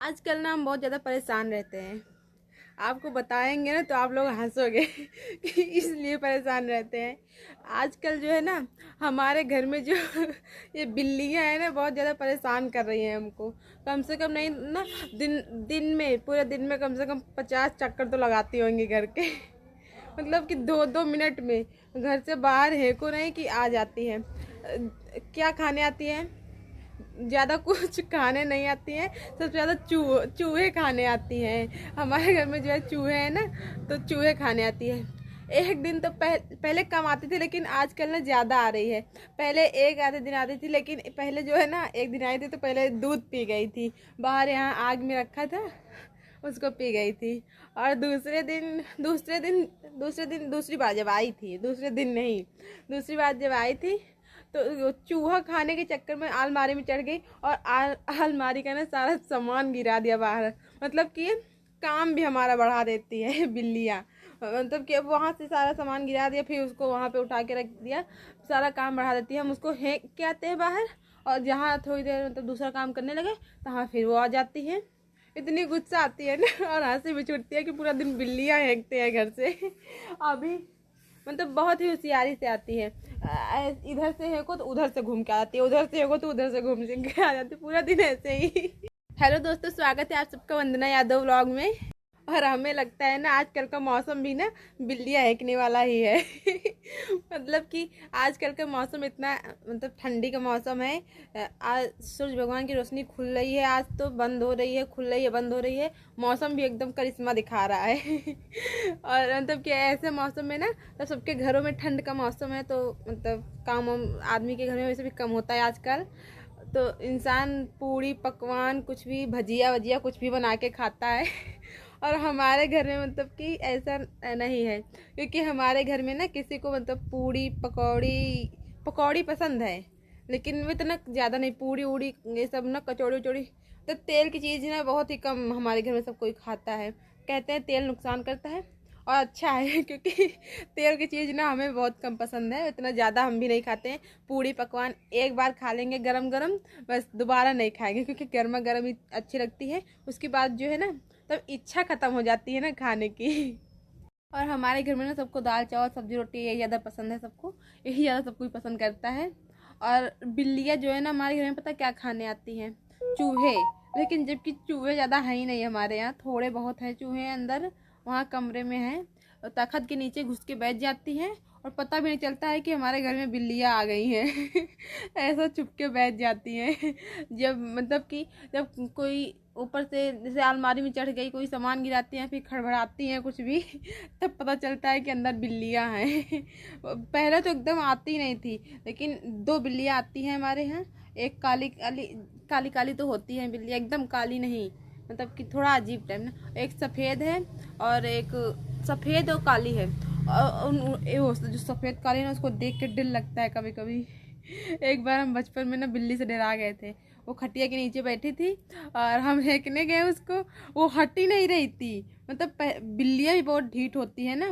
आजकल ना हम बहुत ज़्यादा परेशान रहते हैं। आपको बताएंगे ना तो आप लोग हंसोगे कि इसलिए परेशान रहते हैं। आजकल जो है ना हमारे घर में जो ये बिल्लियां हैं ना बहुत ज़्यादा परेशान कर रही हैं हमको। कम से कम नहीं ना दिन दिन में पूरे दिन में कम से कम 50 चक्कर तो लगाती होंगी घर के। मतलब कि 2-2 मिनट में घर से बाहर है को नहीं कि आ जाती है। क्या खाने आती है? ज़्यादा कुछ खाने नहीं आती हैं। सबसे ज़्यादा चूहे खाने आती हैं। हमारे घर में जो है चूहे हैं ना, तो चूहे खाने आती है। एक दिन तो पहले कम आती थी, लेकिन आजकल ना ज़्यादा आ रही है। पहले एक आधे दिन आती थी, लेकिन पहले जो है ना एक दिन आई थी तो पहले दूध पी गई थी। बाहर यहाँ आग में रखा था, उसको पी गई थी। और दूसरे दिन दूसरी बार जब आई थी, दूसरे दिन नहीं, दूसरी बार जब आई थी तो चूहा खाने के चक्कर में अलमारी में चढ़ गई और अलमारी का ना सारा सामान गिरा दिया बाहर। मतलब कि काम भी हमारा बढ़ा देती है बिल्लियाँ। मतलब कि अब वहाँ से सारा सामान गिरा दिया, फिर उसको वहाँ पे उठा के रख दिया। सारा काम बढ़ा देती है। हम उसको फेंक के आते हैं बाहर, और जहाँ थोड़ी देर मतलब दूसरा काम करने लगे तहाँ फिर वो आ जाती है। इतनी गुस्सा आती है ना, और हंसी भी छूटती है कि पूरा दिन बिल्लियाँ हेंकते हैं घर से। अभी मतलब बहुत ही होशियारी से आती है। इधर से है को तो उधर से घूम के आ जाती है, उधर से है को तो उधर से घूम के आ जाती है, पूरा दिन ऐसे ही। हेलो दोस्तों, स्वागत है आप सबका वंदना यादव व्लॉग में। और हमें लगता है ना आजकल का मौसम भी ना बिल्लियाँ हेंकने वाला ही है। मतलब कि आजकल का मौसम इतना मतलब ठंडी का मौसम है। आज सूरज भगवान की रोशनी खुल रही है, आज तो बंद हो रही है, खुल रही है, बंद हो रही है। मौसम भी एकदम करिश्मा दिखा रहा है। और मतलब कि ऐसे मौसम में ना तो सबके घरों में ठंड का मौसम है, तो मतलब काम आदमी के घर में वैसे भी कम होता है आजकल। तो इंसान पूड़ी पकवान कुछ भी भजिया वजिया कुछ भी बना के खाता है। और हमारे घर में मतलब कि ऐसा नहीं है, क्योंकि हमारे घर में ना किसी को मतलब पूड़ी पकौड़ी पकौड़ी पसंद है, लेकिन वो इतना ज़्यादा नहीं। पूड़ी उड़ी ये सब ना कचौड़ी उचौड़ी, तो तेल की चीज़ ना बहुत ही कम हमारे घर में सब कोई खाता है। कहते हैं तेल नुकसान करता है, और अच्छा है क्योंकि तेल की चीज़ ना हमें बहुत कम पसंद है, इतना ज़्यादा हम भी नहीं खाते हैं। पूड़ी पकवान एक बार खा लेंगे गरम गरम, बस दोबारा नहीं खाएंगे, क्योंकि गर्मा गर्म ही अच्छी लगती है। उसके बाद जो है ना तब इच्छा ख़त्म हो जाती है ना खाने की। और हमारे घर में ना सबको दाल चावल सब्जी रोटी यही ज़्यादा पसंद है, सबको यही ज़्यादा सब कोई पसंद करता है। और बिल्लियाँ जो है ना हमारे घर में पता क्या खाने आती हैं? चूहे। लेकिन जबकि चूहे ज़्यादा है ही नहीं हमारे यहाँ, थोड़े बहुत हैं चूहे अंदर, वहाँ कमरे में हैं। तखत के नीचे घुस के बैठ जाती हैं, और पता भी नहीं चलता है कि हमारे घर में बिल्लियाँ आ गई हैं। ऐसा छुप के बैठ जाती हैं। जब मतलब कि जब कोई ऊपर से जैसे अलमारी में चढ़ गई, कोई सामान गिराती हैं, फिर खड़बड़ाती हैं कुछ भी, तब पता चलता है कि अंदर बिल्लियाँ हैं। पहले तो एकदम आती नहीं थी, लेकिन 2 बिल्लियाँ आती हैं हमारे यहाँ। एक काली काली काली काली तो होती हैं बिल्लियाँ, एकदम काली नहीं, मतलब कि थोड़ा अजीब टाइप ना। एक सफ़ेद है और एक सफ़ेद और काली है। और जो सफ़ेद काली है ना, उसको देख के डर लगता है कभी कभी। एक बार हम बचपन में ना बिल्ली से डरा गए थे। वो खटिया के नीचे बैठी थी और हम फेंकने गए उसको, वो हट ही नहीं रही थी। मतलब बिल्लियाँ भी बहुत ढीठ होती है ना,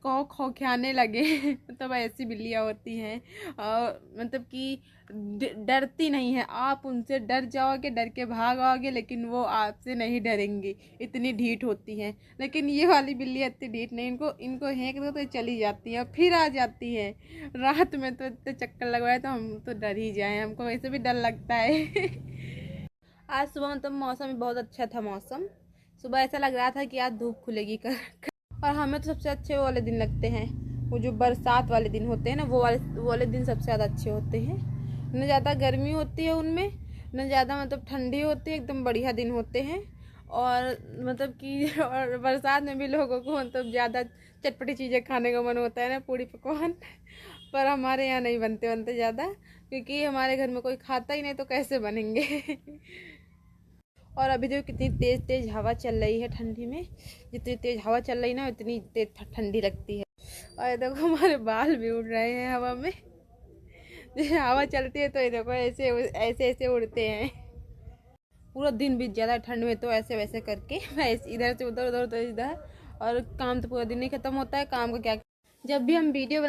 कौ खौखियाने लगे। मतलब ऐसी बिल्लियाँ होती हैं, और मतलब कि डरती नहीं है। आप उनसे डर जाओगे, डर के भाग आओगे, लेकिन वो आपसे नहीं डरेंगी, इतनी ढीठ होती हैं। लेकिन ये वाली बिल्ली इतनी ढीठ नहीं, इनको इनको हेंक दो तो चली जाती है, फिर आ जाती है। रात में तो इतने चक्कर लगवाए तो हम तो डर ही जाए, हमको वैसे भी डर लगता है। आज सुबह मतलब मौसम भी बहुत अच्छा था। मौसम सुबह ऐसा लग रहा था कि आज धूप खुलेगी कर। और हमें तो सबसे अच्छे वो वाले दिन लगते हैं, वो जो बरसात वाले दिन होते हैं ना, वो वाले दिन सबसे ज़्यादा अच्छे होते हैं। न ज़्यादा गर्मी होती है उनमें, न ज़्यादा मतलब ठंडी होती है, एकदम बढ़िया दिन होते हैं। और मतलब कि और बरसात में भी लोगों को मतलब ज़्यादा चटपटी चीज़ें खाने का मन होता है ना, पूड़ी पकवान। पर हमारे यहाँ नहीं बनते ज़्यादा, क्योंकि हमारे घर में कोई खाता ही नहीं, तो कैसे बनेंगे। और अभी देखो कितनी तेज़ तेज़ हवा चल रही है ठंडी में। जितनी तेज़ हवा चल रही है ना, उतनी तेज़ ठंडी लगती है। और ये देखो हमारे बाल भी उड़ रहे हैं हवा में। जैसे हवा चलती है तो ये देखो ऐसे ऐसे ऐसे उड़ते हैं। पूरा दिन बीत जाता है ठंड में, तो ऐसे वैसे करके ऐसे इधर से उधर, उधर से इधर। और काम तो पूरा दिन नहीं ख़त्म होता है, काम का क्या। जब भी हम वीडियो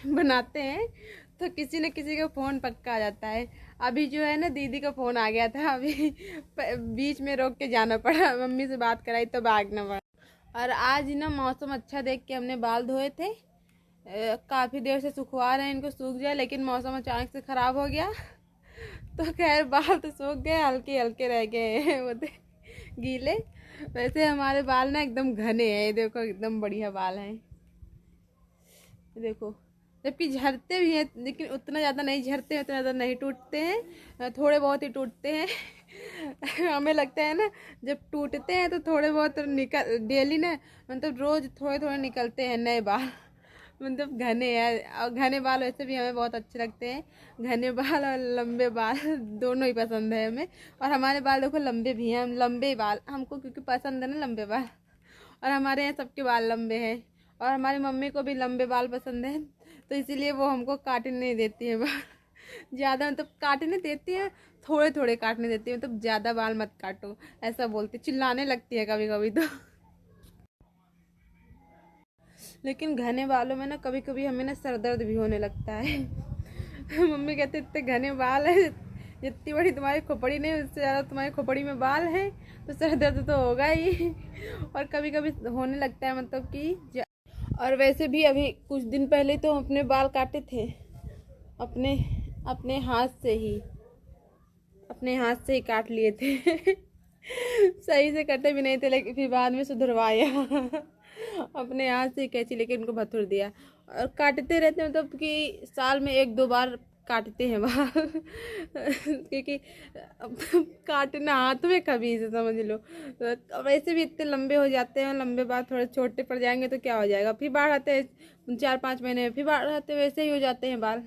बनाते हैं तो किसी न किसी का फ़ोन पक्का आ जाता है। अभी जो है ना दीदी का फ़ोन आ गया था, अभी बीच में रोक के जाना पड़ा, मम्मी से बात कराई तो भागना पड़ा। और आज ना मौसम अच्छा देख के हमने बाल धोए थे, काफ़ी देर से सुखवा रहे हैं इनको, सूख जाए, लेकिन मौसम अचानक से ख़राब हो गया तो खैर बाल तो सूख गए, हल्के हल्के रह गए वो गीले। वैसे हमारे बाल ना एकदम घने हैं, देखो एकदम बढ़िया बाल हैं, देखो। जबकि झड़ते भी हैं, लेकिन उतना ज़्यादा नहीं झड़ते हैं, उतना ज़्यादा नहीं टूटते हैं, थोड़े बहुत ही टूटते हैं हमें लगता है ना जब टूटते हैं तो थोड़े बहुत निकल डेली ना, मतलब रोज़ थोड़े थोड़े निकलते हैं नए बाल मतलब घने हैं। और घने बाल वैसे भी हमें बहुत अच्छे लगते हैं, घने बाल और लंबे बाल दोनों ही पसंद है हमें। और हमारे बाल देखो लंबे भी हैं, हम लंबे बाल हमको क्योंकि पसंद है ना लंबे बाल, और हमारे यहाँ सबके बाल लंबे हैं। और हमारी मम्मी को भी लंबे बाल पसंद है, तो इसीलिए वो हमको काटने नहीं देती है बाल ज़्यादा, मतलब काटने देती है, थोड़े थोड़े काटने देती है, मतलब ज़्यादा बाल मत काटो ऐसा बोलती, चिल्लाने लगती है कभी कभी तो लेकिन घने बालों में ना कभी कभी हमें ना सर दर्द भी होने लगता है मम्मी कहते इतने घने बाल है, जितनी बड़ी तुम्हारी खोपड़ी नहीं उससे ज़्यादा तुम्हारी खोपड़ी में बाल है, तो सर दर्द तो होगा ही और कभी कभी होने लगता है, मतलब कि। और वैसे भी अभी कुछ दिन पहले तो हम अपने बाल काटे थे, अपने अपने हाथ से ही काट लिए थे सही से कटे भी नहीं थे, लेकिन फिर बाद में सुधरवाया अपने हाथ से कैंची लेके उनको भथुर दिया। और काटते रहते हैं, मतलब कि साल में 1-2 बार काटते हैं बाल क्योंकि काटना हाथ में कभी से समझ लो। तो वैसे भी इतने लंबे हो जाते हैं, लंबे बाल थोड़े छोटे पड़ जाएंगे तो क्या हो जाएगा, फिर बाढ़ आते हैं 4-5 महीने में, फिर बाढ़ आते वैसे ही हो जाते हैं बाल।